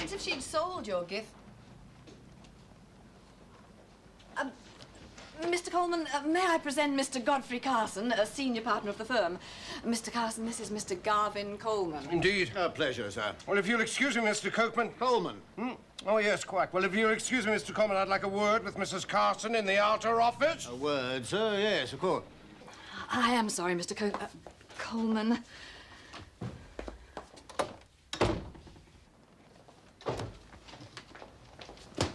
It's if she'd sold your gift. Mr. Coleman, may I present Mr. Godfrey Carson, a senior partner of the firm? Mr. Carson, this is Mr. Garvin Coleman. Indeed. A pleasure, sir. Well, if you'll excuse me, Mr. Coleman. Coleman. Oh, yes, quite. Well, if you'll excuse me, Mr. Coleman, I'd like a word with Mrs. Carson in the outer office. A word, sir? Yes, of course. I am sorry, Mr. Coleman.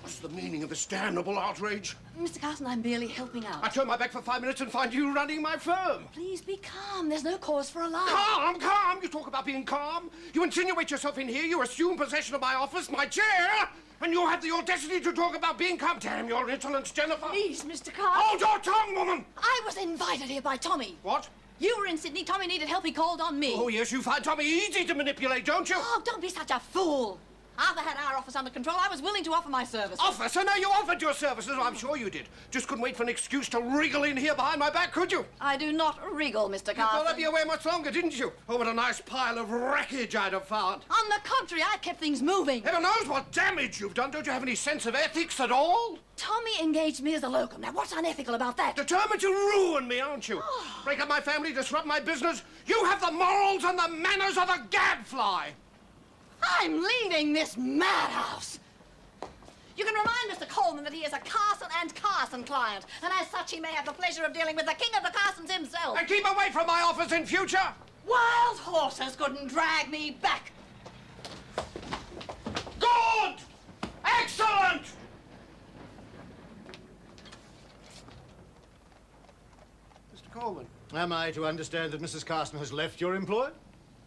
What's the meaning of this damnable outrage? Mr. Carson, I'm merely helping out. I turn my back for 5 minutes and find you running my firm. Please be calm. There's no cause for alarm. Calm, calm. You talk about being calm. You insinuate yourself in here. You assume possession of my office, my chair, and you have the audacity to talk about being calm. Damn your insolence, Jennifer. Please, Mr. Carson. Hold your tongue, woman. I was invited here by Tommy. What? You were in Sydney. Tommy needed help. He called on me. Oh, yes, you find Tommy easy to manipulate, don't you? Oh, don't be such a fool. Arthur had our office under control. I was willing to offer my service. Offer? So now you offered your services. I'm sure you did. Just couldn't wait for an excuse to wriggle in here behind my back, could you? I do not wriggle, Mr. You Carson. thought I'd be away much longer, didn't you? Oh, what a nice pile of wreckage I'd have found. On the contrary, I kept things moving. Heaven knows what damage you've done. Don't you have any sense of ethics at all? Tommy engaged me as a locum. Now, what's unethical about that? Determined to ruin me, aren't you? Break up my family, disrupt my business. You have the morals and the manners of a gadfly. I'm leaving this madhouse. You can remind Mr. Coleman that he is a Carson and Carson client, and as such he may have the pleasure of dealing with the king of the Carsons himself. And keep away from my office in future. Wild horses couldn't drag me back. Good! Excellent! Mr. Coleman. Am I to understand that Mrs. Carson has left your employ?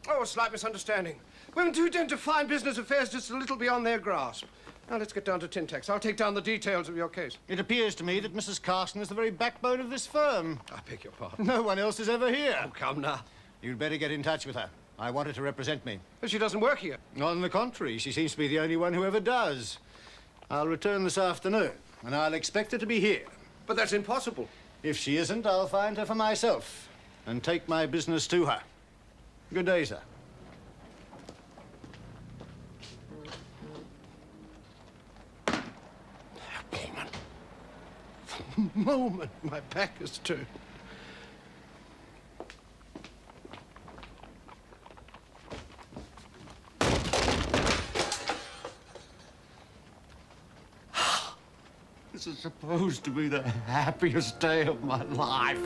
Oh, a slight misunderstanding. Women do tend to find business affairs just a little beyond their grasp. Now, let's get down to tin tacks. I'll take down the details of your case. It appears to me that Mrs. Carson is the very backbone of this firm. I beg your pardon. No one else is ever here. Oh, come now. You'd better get in touch with her. I want her to represent me. But she doesn't work here. On the contrary, she seems to be the only one who ever does. I'll return this afternoon, and I'll expect her to be here. But that's impossible. If she isn't, I'll find her for myself and take my business to her. Good day, sir. Coleman. For a moment, my back is turned. This is supposed to be the happiest day of my life.